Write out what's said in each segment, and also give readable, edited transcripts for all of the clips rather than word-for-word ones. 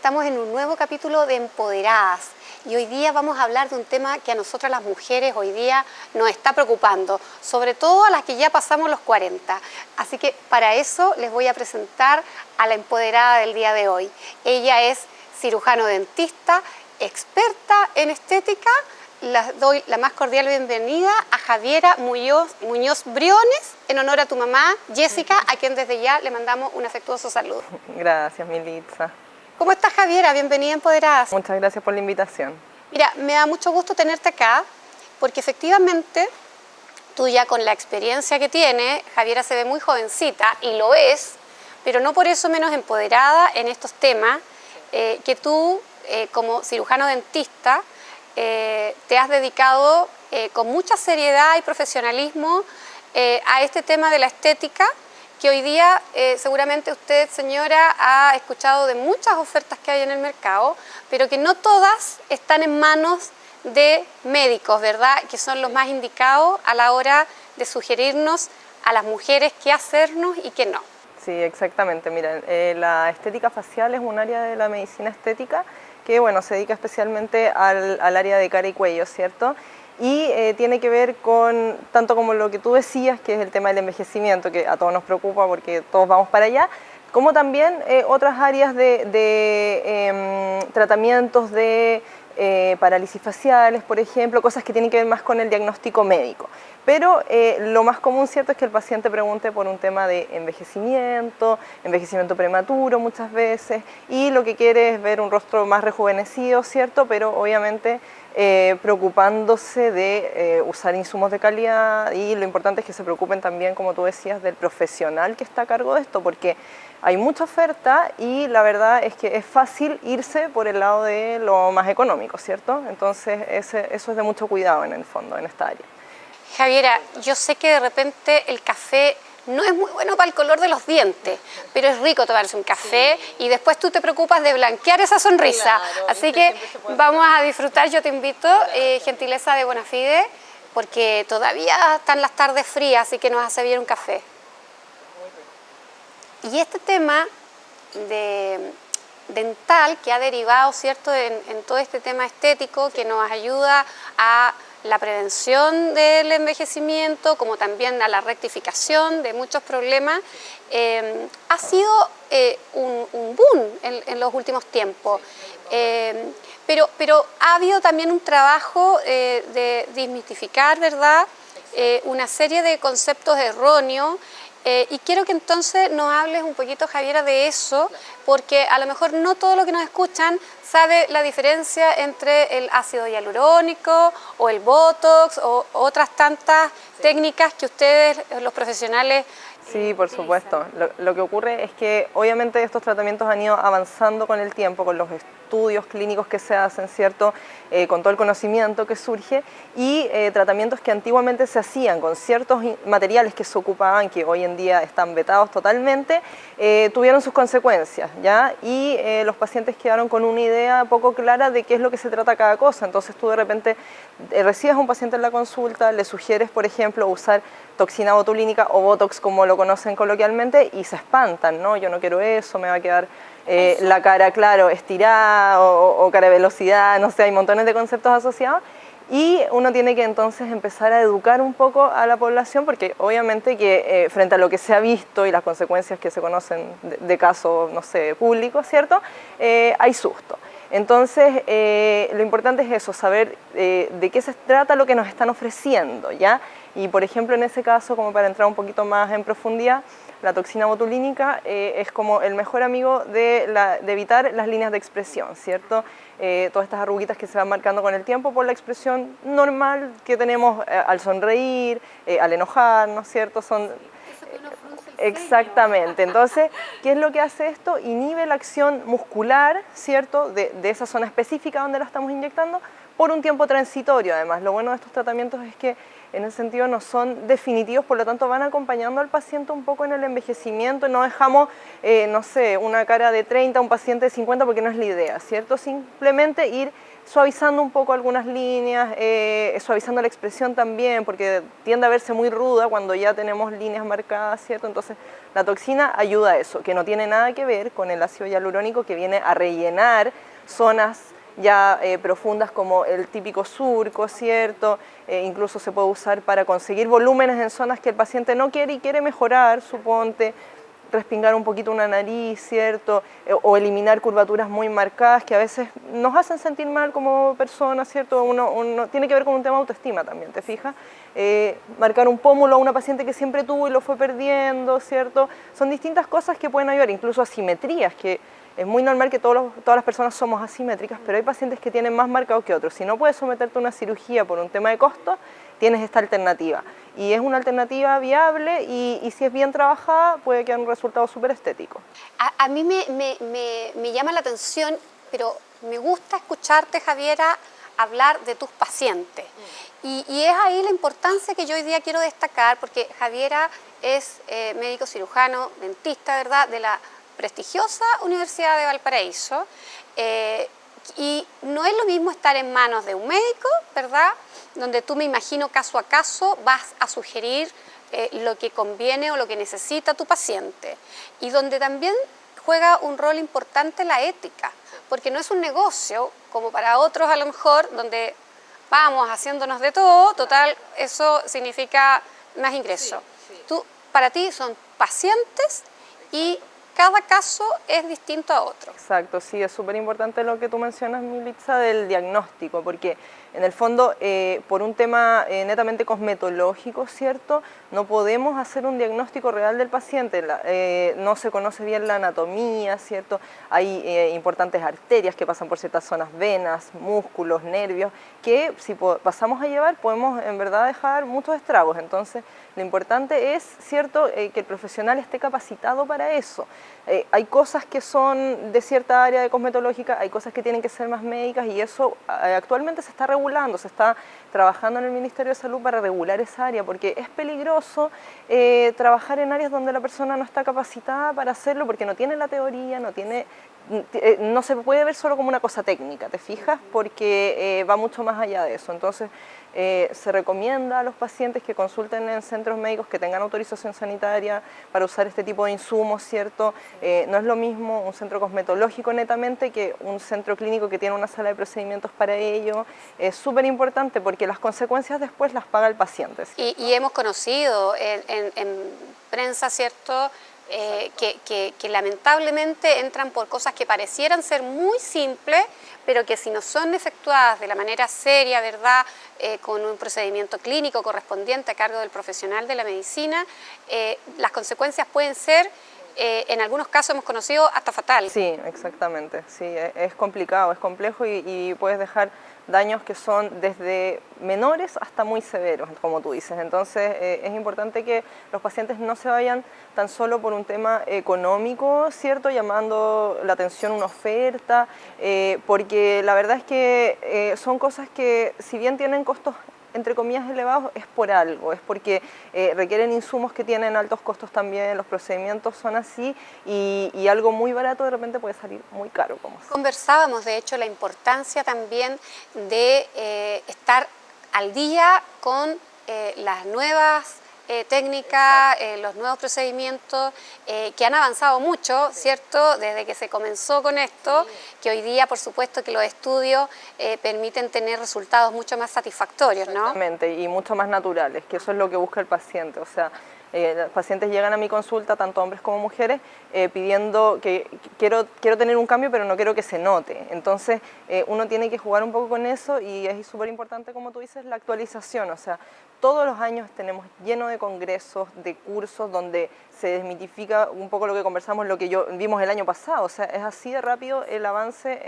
estamos en un nuevo capítulo de Empoderadas y hoy día vamos a hablar de un tema que a nosotras las mujeres hoy día nos está preocupando, sobre todo a las que ya pasamos los 40. Así que para eso les voy a presentar a la empoderada del día de hoy. Ella es cirujano dentista, experta en estética. Les doy la más cordial bienvenida a Javiera Muñoz Briones, en honor a tu mamá, Jessica, a quien desde ya le mandamos un afectuoso saludo. Gracias, Militza. ¿Cómo estás, Javiera? Bienvenida a Empoderadas. Muchas gracias por la invitación. Mira, me da mucho gusto tenerte acá, porque efectivamente tú ya con la experiencia que tienes, Javiera se ve muy jovencita, y lo es, pero no por eso menos empoderada en estos temas, que tú, como cirujano dentista, te has dedicado con mucha seriedad y profesionalismo a este tema de la estética, que hoy día seguramente usted, señora, ha escuchado de muchas ofertas que hay en el mercado, pero que no todas están en manos de médicos, ¿verdad? Que son los más indicados a la hora de sugerirnos a las mujeres qué hacernos y qué no. Sí, exactamente. Mira, la estética facial es un área de la medicina estética que, bueno, se dedica especialmente al área de cara y cuello, ¿cierto? Y tiene que ver con, tanto como lo que tú decías, que es el tema del envejecimiento, que a todos nos preocupa porque todos vamos para allá, como también otras áreas de tratamientos de parálisis faciales, por ejemplo, cosas que tienen que ver más con el diagnóstico médico. Pero lo más común, ¿cierto?, es que el paciente pregunte por un tema de envejecimiento prematuro muchas veces, y lo que quiere es ver un rostro más rejuvenecido, ¿cierto?, pero obviamente preocupándose de usar insumos de calidad, y lo importante es que se preocupen también, como tú decías, del profesional que está a cargo de esto, porque hay mucha oferta y la verdad es que es fácil irse por el lado de lo más económico, ¿cierto? Entonces eso es de mucho cuidado en el fondo, en esta área. Javiera, yo sé que de repente el café no es muy bueno para el color de los dientes, pero es rico tomarse un café y después tú te preocupas de blanquear esa sonrisa. Claro, así que vamos a disfrutar, yo te invito, gentileza de Bonafide, porque todavía están las tardes frías, así que nos hace bien un café. Y este tema dental que ha derivado, ¿cierto?, en todo este tema estético que nos ayuda a la prevención del envejecimiento, como también a la rectificación de muchos problemas, ha sido un boom en los últimos tiempos. Pero ha habido también un trabajo de desmitificar, ¿verdad?, una serie de conceptos erróneos. Y quiero que entonces nos hables un poquito, Javiera, de eso, porque a lo mejor no todo lo que nos escuchan sabe la diferencia entre el ácido hialurónico o el Botox o otras tantas técnicas que ustedes, los profesionales, sí, por supuesto. Lo que ocurre es que obviamente estos tratamientos han ido avanzando con el tiempo, con los estudios clínicos que se hacen, ¿cierto?, con todo el conocimiento que surge, y tratamientos que antiguamente se hacían con ciertos materiales que se ocupaban, que hoy en día están vetados totalmente, tuvieron sus consecuencias, ¿ya? Y los pacientes quedaron con una idea poco clara de qué es lo que se trata cada cosa. Entonces tú de repente recibes a un paciente en la consulta, le sugieres, por ejemplo, usar toxina botulínica o Botox, como lo conocen coloquialmente, y se espantan, ¿no? Yo no quiero eso, me va a quedar la cara, claro, estirada o cara de velocidad, no sé, hay montones de conceptos asociados. Y uno tiene que entonces empezar a educar un poco a la población, porque obviamente que frente a lo que se ha visto y las consecuencias que se conocen de casos, no sé, públicos, ¿cierto?, hay susto. Entonces, lo importante es eso, saber de qué se trata lo que nos están ofreciendo, ¿ya? Y por ejemplo, en ese caso, como para entrar un poquito más en profundidad, la toxina botulínica es como el mejor amigo de evitar las líneas de expresión, ¿cierto? Todas estas arruguitas que se van marcando con el tiempo por la expresión normal que tenemos al sonreír, al enojarnos, ¿cierto? Son... Exactamente. Entonces, ¿qué es lo que hace esto? Inhibe la acción muscular, ¿cierto?, de esa zona específica donde la estamos inyectando por un tiempo transitorio. Además, lo bueno de estos tratamientos es que en ese sentido no son definitivos, por lo tanto van acompañando al paciente un poco en el envejecimiento. No dejamos, no sé, una cara de 30 a un paciente de 50, porque no es la idea, ¿cierto? Simplemente ir suavizando un poco algunas líneas, suavizando la expresión también, porque tiende a verse muy ruda cuando ya tenemos líneas marcadas, ¿cierto? Entonces la toxina ayuda a eso, que no tiene nada que ver con el ácido hialurónico, que viene a rellenar zonas ya profundas como el típico surco, ¿cierto? Incluso se puede usar para conseguir volúmenes en zonas que el paciente no quiere y quiere mejorar, suponte, respingar un poquito una nariz, ¿cierto? O eliminar curvaturas muy marcadas que a veces nos hacen sentir mal como personas, ¿cierto? Uno tiene que ver con un tema de autoestima también, ¿te fijas? Marcar un pómulo a una paciente que siempre tuvo y lo fue perdiendo, ¿cierto? Son distintas cosas que pueden ayudar, incluso asimetrías, que es muy normal que todas las personas somos asimétricas, pero hay pacientes que tienen más marcado que otros. Si no puedes someterte a una cirugía por un tema de costo, tienes esta alternativa. Y es una alternativa viable y si es bien trabajada puede quedar un resultado súper estético. A mí me llama la atención, pero me gusta escucharte, Javiera, hablar de tus pacientes. Y es ahí la importancia que yo hoy día quiero destacar, porque Javiera es médico cirujano, dentista, ¿verdad?, de la prestigiosa Universidad de Valparaíso, y no es lo mismo estar en manos de un médico, ¿verdad?, donde tú, me imagino, caso a caso vas a sugerir lo que conviene o lo que necesita tu paciente, y donde también juega un rol importante la ética, porque no es un negocio como para otros a lo mejor, donde vamos haciéndonos de todo, total, eso significa más ingreso. Para ti son pacientes y cada caso es distinto a otro. Exacto, sí, es súper importante lo que tú mencionas, Militza, del diagnóstico, porque en el fondo, por un tema netamente cosmetológico, ¿cierto?, no podemos hacer un diagnóstico real del paciente, no se conoce bien la anatomía, ¿cierto?, hay importantes arterias que pasan por ciertas zonas, venas, músculos, nervios, que si pasamos a llevar podemos en verdad dejar muchos estragos. Entonces lo importante es, ¿cierto?, que el profesional esté capacitado para eso. Hay cosas que son de cierta área de cosmetológica, hay cosas que tienen que ser más médicas y eso actualmente se está regulando, se está trabajando en el Ministerio de Salud para regular esa área, porque es peligroso trabajar en áreas donde la persona no está capacitada para hacerlo, porque no tiene la teoría, no se puede ver solo como una cosa técnica, ¿te fijas? Porque va mucho más allá de eso. Entonces se recomienda a los pacientes que consulten en centros médicos que tengan autorización sanitaria para usar este tipo de insumos, ¿cierto? No es lo mismo un centro cosmetológico netamente que un centro clínico que tiene una sala de procedimientos para ello. Es súper importante porque las consecuencias después las paga el paciente. Y hemos conocido en prensa, ¿cierto?, que lamentablemente entran por cosas que parecieran ser muy simples, pero que si no son efectuadas de la manera seria, ¿verdad?, con un procedimiento clínico correspondiente a cargo del profesional de la medicina, las consecuencias pueden ser, en algunos casos hemos conocido, hasta fatal. Sí, exactamente, sí, es complicado, es complejo y puedes dejar daños que son desde menores hasta muy severos, como tú dices. Entonces es importante que los pacientes no se vayan tan solo por un tema económico, ¿cierto?, llamando la atención una oferta, porque la verdad es que son cosas que, si bien tienen costos entre comillas elevados, es por algo, es porque requieren insumos que tienen altos costos también, los procedimientos son así y algo muy barato de repente puede salir muy caro. Conversábamos de hecho la importancia también de estar al día con las nuevas técnicas, los nuevos procedimientos que han avanzado mucho, ¿cierto?, desde que se comenzó con esto, que hoy día por supuesto que los estudios permiten tener resultados mucho más satisfactorios, ¿no? Exactamente, y mucho más naturales, que eso es lo que busca el paciente. O sea, los pacientes llegan a mi consulta, tanto hombres como mujeres, pidiendo que quiero tener un cambio, pero no quiero que se note. Entonces, uno tiene que jugar un poco con eso y es súper importante, como tú dices, la actualización. O sea, todos los años tenemos lleno de congresos, de cursos, donde se desmitifica un poco lo que conversamos, lo que vimos el año pasado. O sea, es así de rápido el avance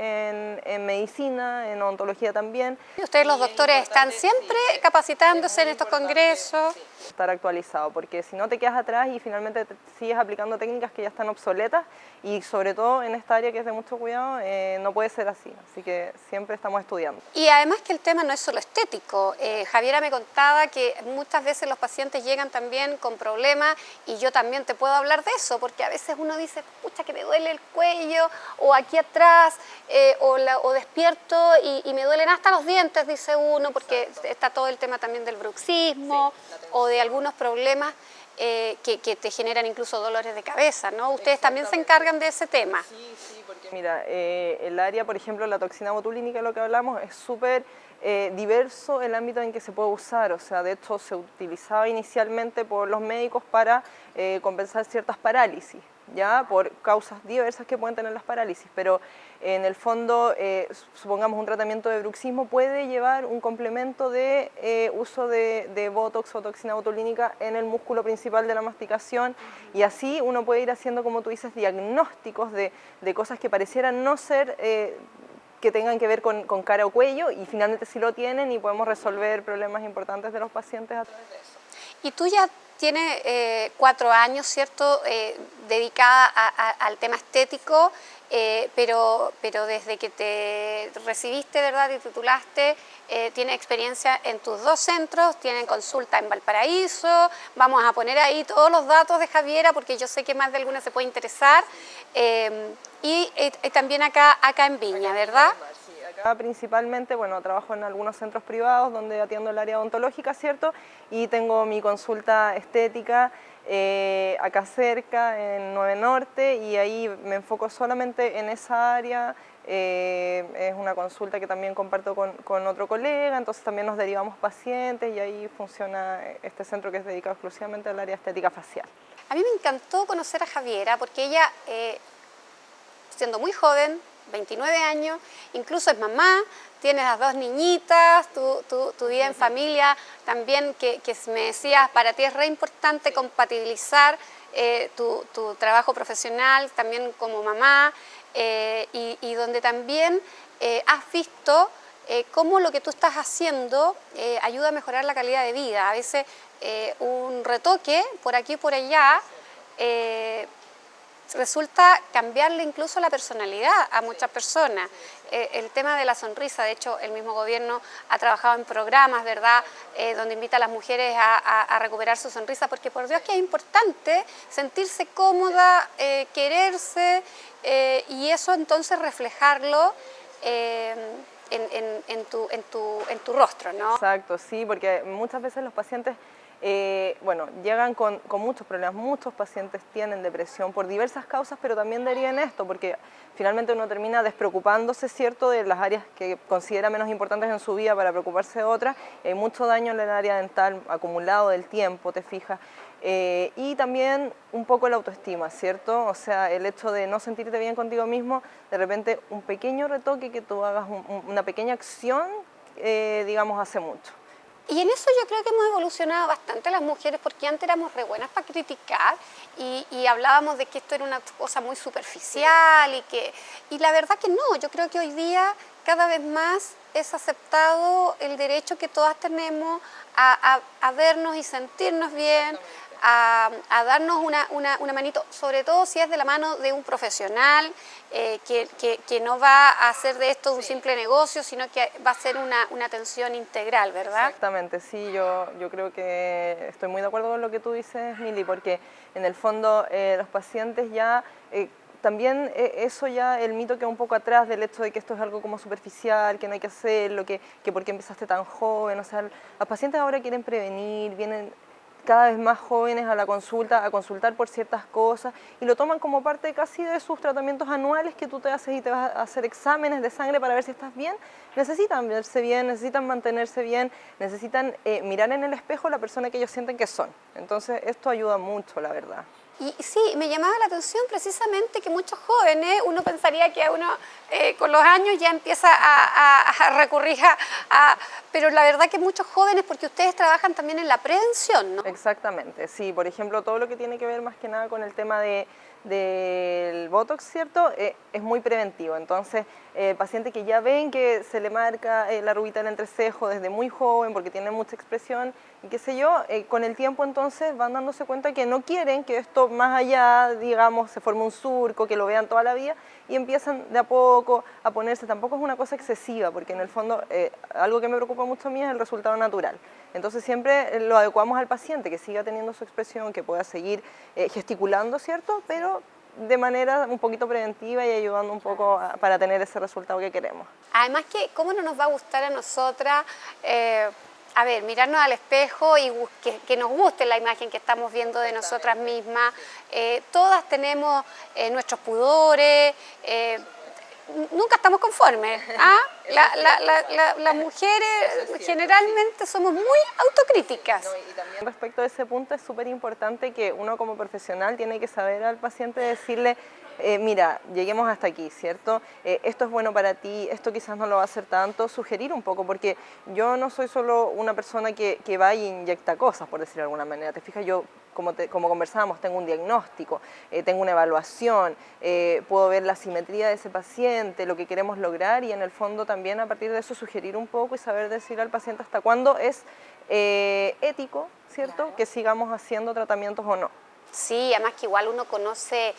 en medicina, en odontología también. Y ustedes los doctores están siempre capacitándose en estos congresos. Estar actualizado, porque si no te quedas atrás y finalmente sigues aplicando técnicas que ya están obsoletas y sobre todo en esta área que es de mucho cuidado, no puede ser así. Así que siempre estamos estudiando. Y además que el tema no es solo estético. Javiera me contaba que muchas veces los pacientes llegan también con problemas y yo también te puedo hablar de eso, porque a veces uno dice, pucha, que me duele el cuello o aquí atrás, o despierto y me duelen hasta los dientes, dice uno, porque está todo el tema también del bruxismo o de algunos problemas que te generan incluso dolores de cabeza, ¿no? Ustedes también se encargan de ese tema. Sí, porque mira, el área, por ejemplo, la toxina botulínica, lo que hablamos, es súper diverso el ámbito en que se puede usar, o sea, de hecho se utilizaba inicialmente por los médicos para compensar ciertas parálisis, ya por causas diversas que pueden tener las parálisis, pero en el fondo, supongamos un tratamiento de bruxismo puede llevar un complemento de uso de botox o toxina botulínica en el músculo principal de la masticación, y así uno puede ir haciendo, como tú dices, diagnósticos de cosas que parecieran no ser que tengan que ver con cara o cuello, y finalmente sí lo tienen y podemos resolver problemas importantes de los pacientes a través de eso. Y tú ya tienes 4 años, ¿cierto?, dedicada al tema estético, pero desde que te recibiste, ¿verdad?, y titulaste, tienes experiencia en tus 2 centros, tienen consulta en Valparaíso, vamos a poner ahí todos los datos de Javiera porque yo sé que más de alguna se puede interesar, y también acá en Viña, ¿verdad? Acá principalmente, bueno, trabajo en algunos centros privados donde atiendo el área odontológica, ¿cierto? Y tengo mi consulta estética acá cerca, en 9 Norte, y ahí me enfoco solamente en esa área. Es una consulta que también comparto con otro colega, entonces también nos derivamos pacientes y ahí funciona este centro que es dedicado exclusivamente al área estética facial. A mí me encantó conocer a Javiera porque ella, siendo muy joven, 29 años, incluso es mamá, tienes las 2 niñitas, tu vida en familia también, que me decías, para ti es re importante compatibilizar tu trabajo profesional también como mamá, y donde también has visto cómo lo que tú estás haciendo ayuda a mejorar la calidad de vida. A veces un retoque por aquí y por allá resulta cambiarle incluso la personalidad a muchas personas. El tema de la sonrisa, de hecho, el mismo gobierno ha trabajado en programas, ¿verdad?, donde invita a las mujeres a recuperar su sonrisa, porque por Dios que es importante sentirse cómoda, quererse, y eso entonces reflejarlo en tu rostro, ¿no? Exacto, sí, porque muchas veces los pacientes bueno, llegan con muchos problemas, muchos pacientes tienen depresión por diversas causas, pero también derivan esto, porque finalmente uno termina despreocupándose, ¿cierto?, de las áreas que considera menos importantes en su vida para preocuparse de otras. Hay mucho daño en el área dental acumulado del tiempo, te fijas, y también un poco la autoestima, ¿cierto? O sea, el hecho de no sentirte bien contigo mismo, de repente un pequeño retoque, que tú hagas una pequeña acción, digamos, hace mucho. Y en eso yo creo que hemos evolucionado bastante las mujeres, porque antes éramos re buenas para criticar y hablábamos de que esto era una cosa muy superficial y la verdad que no. Yo creo que hoy día cada vez más es aceptado el derecho que todas tenemos a vernos y sentirnos bien, a darnos una manito, sobre todo si es de la mano de un profesional que no va a hacer de esto un simple negocio, sino que va a ser una atención integral, ¿verdad? Exactamente, sí, yo creo que estoy muy de acuerdo con lo que tú dices, Mili, porque en el fondo los pacientes ya... también eso ya, el mito queda un poco atrás del hecho de que esto es algo como superficial, que no hay que hacerlo, que por qué empezaste tan joven. O sea, los pacientes ahora quieren prevenir, vienen cada vez más jóvenes a la consulta, a consultar por ciertas cosas, y lo toman como parte casi de sus tratamientos anuales que tú te haces, y te vas a hacer exámenes de sangre para ver si estás bien. Necesitan verse bien, necesitan mantenerse bien, necesitan mirar en el espejo la persona que ellos sienten que son. Entonces esto ayuda mucho, la verdad. Y sí, me llamaba la atención precisamente que muchos jóvenes, uno pensaría que uno con los años ya empieza a recurrir pero la verdad que muchos jóvenes, porque ustedes trabajan también en la prevención, ¿no? Exactamente, sí, por ejemplo, todo lo que tiene que ver más que nada con el tema del Botox, ¿cierto? Es muy preventivo. Entonces, pacientes que ya ven que se le marca la arruguita del entrecejo desde muy joven porque tiene mucha expresión y qué sé yo, con el tiempo entonces van dándose cuenta que no quieren que esto más allá, digamos, se forme un surco, que lo vean toda la vida, y empiezan de a poco a ponerse. Tampoco es una cosa excesiva, porque en el fondo algo que me preocupa mucho a mí es el resultado natural. Entonces siempre lo adecuamos al paciente, que siga teniendo su expresión, que pueda seguir gesticulando, ¿cierto? Pero de manera un poquito preventiva y ayudando un poco para tener ese resultado que queremos. Además que, ¿cómo no nos va a gustar a nosotras, a ver, mirarnos al espejo y que nos guste la imagen que estamos viendo de nosotras mismas? Todas tenemos nuestros pudores, nunca estamos conformes. ¿Ah? Las mujeres generalmente somos muy autocríticas. No, y también respecto a ese punto es súper importante que uno como profesional tiene que saber al paciente decirle, mira, lleguemos hasta aquí, ¿cierto? Esto es bueno para ti, esto quizás no lo va a hacer tanto, sugerir un poco, porque yo no soy solo una persona que va y inyecta cosas, por decirlo de alguna manera. Te fijas, yo, como conversábamos, tengo un diagnóstico, tengo una evaluación, puedo ver la simetría de ese paciente, lo que queremos lograr y en el fondo también a partir de eso sugerir un poco y saber decir al paciente hasta cuándo es ético, ¿cierto? Claro. Que sigamos haciendo tratamientos o no. Sí, además que igual uno conoce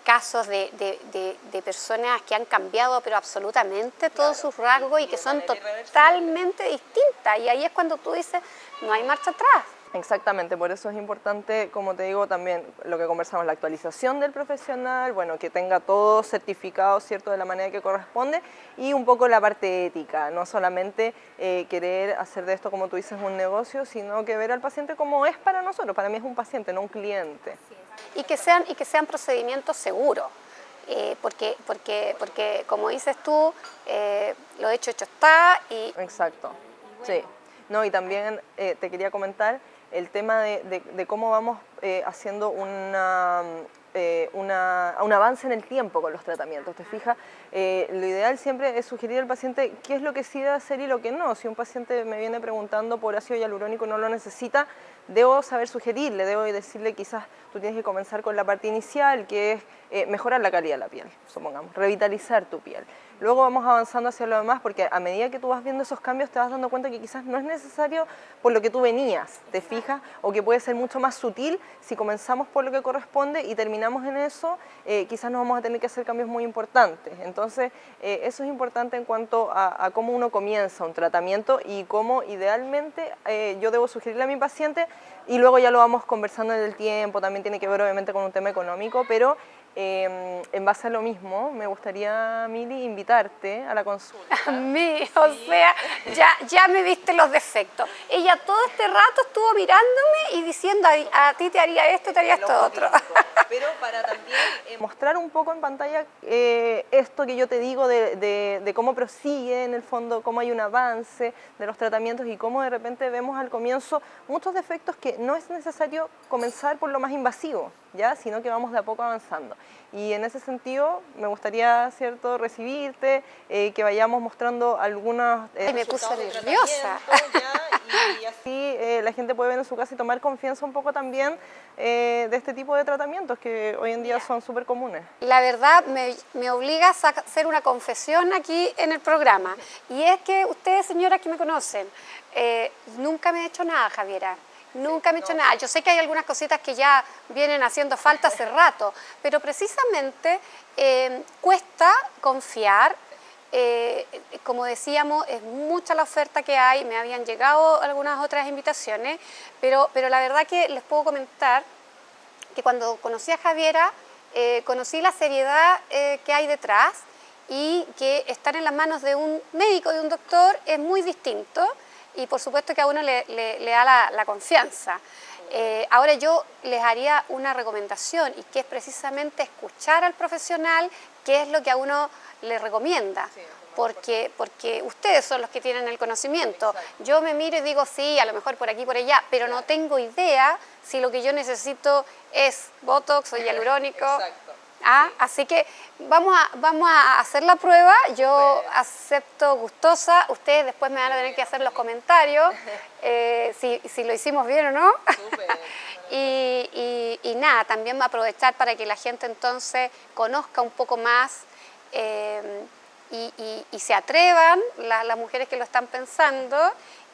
casos de personas que han cambiado pero absolutamente todos sus rasgos y que son totalmente distintas, y ahí es cuando tú dices, no hay marcha atrás. Exactamente, por eso es importante, como te digo, también lo que conversamos, la actualización del profesional, bueno, que tenga todo certificado, ¿cierto?, de la manera que corresponde, y un poco la parte ética, no solamente querer hacer de esto, como tú dices, un negocio, sino que ver al paciente como es para nosotros. Para mí es un paciente, no un cliente. Y que sean procedimientos seguros. Porque como dices tú, lo hecho está y... Exacto, sí. No, y también te quería comentar el tema de cómo vamos haciendo un avance en el tiempo con los tratamientos. ¿Te fijas? Lo ideal siempre es sugerir al paciente qué es lo que sí debe hacer y lo que no. Si un paciente me viene preguntando por ácido hialurónico y no lo necesita, debo saber sugerirle, debo decirle quizás tú tienes que comenzar con la parte inicial, que es mejorar la calidad de la piel, supongamos, revitalizar tu piel. Luego vamos avanzando hacia lo demás, porque a medida que tú vas viendo esos cambios te vas dando cuenta que quizás no es necesario por lo que tú venías, ¿te fijas? O que puede ser mucho más sutil si comenzamos por lo que corresponde y terminamos en eso, quizás no vamos a tener que hacer cambios muy importantes. Entonces, eso es importante en cuanto a cómo uno comienza un tratamiento y cómo idealmente yo debo sugerirle a mi paciente, y luego ya lo vamos conversando en el tiempo, también tiene que ver obviamente con un tema económico, pero en base a lo mismo, me gustaría, Mili, invitarte a la consulta. A mí, o sea, ya me viste los defectos. Ella todo este rato estuvo mirándome y diciendo, a ti te haría esto, te haría esto otro. Pero para también mostrar un poco en pantalla esto que yo te digo de cómo prosigue en el fondo, cómo hay un avance de los tratamientos y cómo de repente vemos al comienzo muchos defectos que no es necesario comenzar por lo más invasivo, ¿ya? Sino que vamos de a poco avanzando. Y en ese sentido me gustaría, ¿cierto?, recibirte, que vayamos mostrando algunos me puse nerviosa. Y así la gente puede ver en su casa y tomar confianza un poco también de este tipo de tratamientos que hoy en día son súper comunes. La verdad me obligas a hacer una confesión aquí en el programa, y es que ustedes, señoras que me conocen, nunca me he hecho nada, Javiera. Nunca me he hecho nada. Yo sé que hay algunas cositas que ya vienen haciendo falta hace rato, pero precisamente cuesta confiar. Como decíamos, es mucha la oferta que hay, me habían llegado algunas otras invitaciones, pero la verdad que les puedo comentar que cuando conocí a Javiera, conocí la seriedad que hay detrás, y que estar en las manos de un médico, de un doctor, es muy distinto. Y por supuesto que a uno le da la confianza. Ahora yo les haría una recomendación, y que es precisamente escuchar al profesional qué es lo que a uno le recomienda, porque ustedes son los que tienen el conocimiento. Exacto. Yo me miro y digo, sí, a lo mejor por aquí, por allá, pero no tengo idea si lo que yo necesito es Botox o hialurónico. Así que vamos a hacer la prueba. Yo acepto gustosa. Ustedes después me van a tener que hacer los comentarios si lo hicimos bien o no. Y nada, también va a aprovechar para que la gente entonces conozca un poco más y se atrevan, las mujeres que lo están pensando.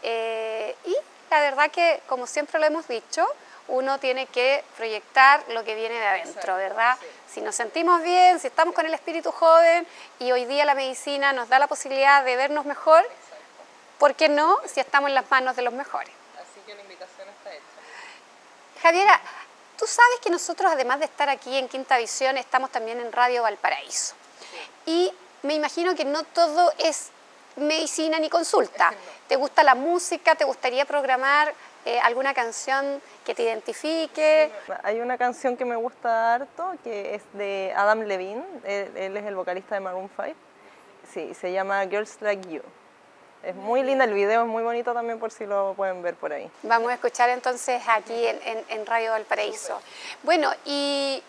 Y la verdad que, como siempre lo hemos dicho, uno tiene que proyectar lo que viene de adentro, ¿verdad? Sí. Si nos sentimos bien, si estamos con el espíritu joven y hoy día la medicina nos da la posibilidad de vernos mejor, ¿por qué no si estamos en las manos de los mejores? Así que la invitación está hecha. Javiera, tú sabes que nosotros, además de estar aquí en Quinta Visión, estamos también en Radio Valparaíso. Y me imagino que no todo es medicina ni consulta. No. ¿Te gusta la música? ¿Te gustaría programar alguna canción que te identifique? Hay una canción que me gusta harto, que es de Adam Levine, él es el vocalista de Maroon 5. Sí, se llama Girls Like You. Es muy linda, el video es muy bonito también, por si lo pueden ver por ahí. Vamos a escuchar entonces aquí en Radio Valparaíso. Bueno, y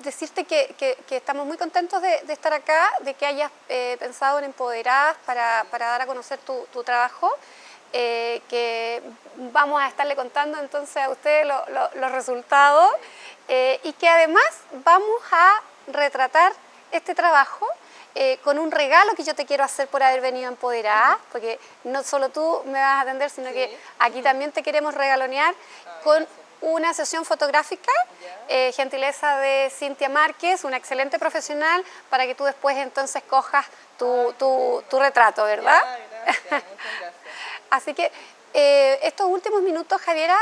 decirte que estamos muy contentos de estar acá, de que hayas pensado en Empoderadas para dar a conocer tu trabajo, que vamos a estarle contando entonces a ustedes los resultados y que además vamos a retratar este trabajo con un regalo que yo te quiero hacer por haber venido Empoderada, porque no solo tú me vas a atender, sino que aquí también te queremos regalonear con una sesión fotográfica, gentileza de Cintia Márquez, una excelente profesional, para que tú después entonces cojas tu retrato, ¿verdad? Gracias, muchas gracias. Así que estos últimos minutos, Javiera,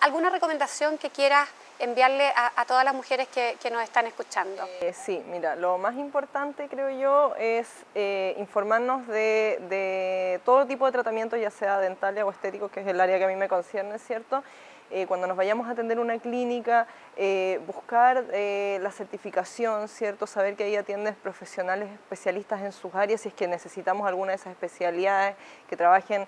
¿alguna recomendación que quieras enviarle a todas las mujeres que nos están escuchando? Sí, mira, lo más importante creo yo es informarnos de todo tipo de tratamientos, ya sea dental o estético, que es el área que a mí me concierne, ¿cierto? Cuando nos vayamos a atender una clínica, buscar la certificación, ¿cierto? Saber que ahí atienden profesionales especialistas en sus áreas, si es que necesitamos alguna de esas especialidades, que trabajen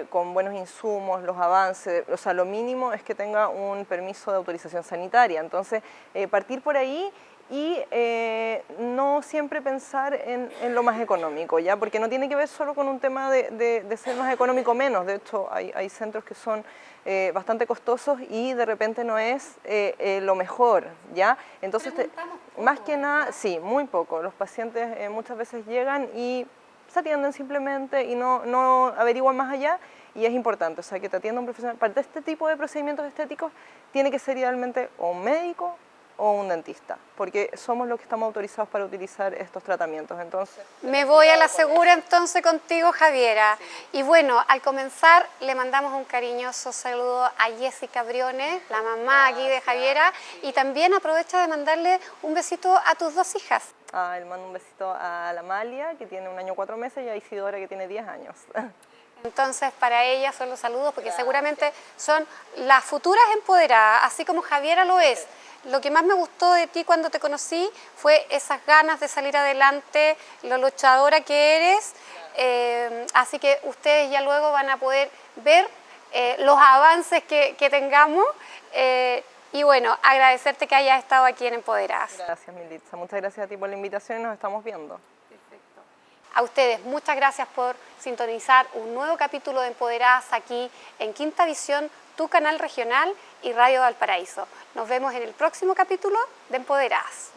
con buenos insumos, los avances, o sea, lo mínimo es que tenga un permiso de autorización sanitaria. Entonces, partir por ahí y no siempre pensar en lo más económico, ¿ya? Porque no tiene que ver solo con un tema de ser más económico o menos. De hecho, hay centros que son bastante costosos y de repente no es lo mejor, ¿ya? Entonces, más que nada, sí, muy poco. Los pacientes muchas veces llegan y se atienden simplemente y no averiguan más allá, y es importante, o sea, que te atienda un profesional. Para este tipo de procedimientos estéticos tiene que ser idealmente o un médico o un dentista, porque somos los que estamos autorizados para utilizar estos tratamientos. Entonces, me voy a la segura entonces contigo, Javiera. Sí. Y bueno, al comenzar le mandamos un cariñoso saludo a Jessica Briones, la mamá aquí de Javiera, y también aprovecha de mandarle un besito a tus dos hijas. Le mando un besito a la Amalia, que tiene 1 año 4 meses, y a Isidora, que tiene 10 años. Entonces, para ellas son los saludos, porque seguramente son las futuras empoderadas, así como Javiera lo es. Lo que más me gustó de ti cuando te conocí fue esas ganas de salir adelante, lo luchadora que eres, así que ustedes ya luego van a poder ver los avances que tengamos y bueno, agradecerte que hayas estado aquí en Empoderadas. Gracias, Militza, muchas gracias a ti por la invitación y nos estamos viendo. Perfecto. A ustedes, muchas gracias por sintonizar un nuevo capítulo de Empoderadas aquí en Quinta Visión, tu canal regional y Radio Valparaíso. Nos vemos en el próximo capítulo de Empoderadas.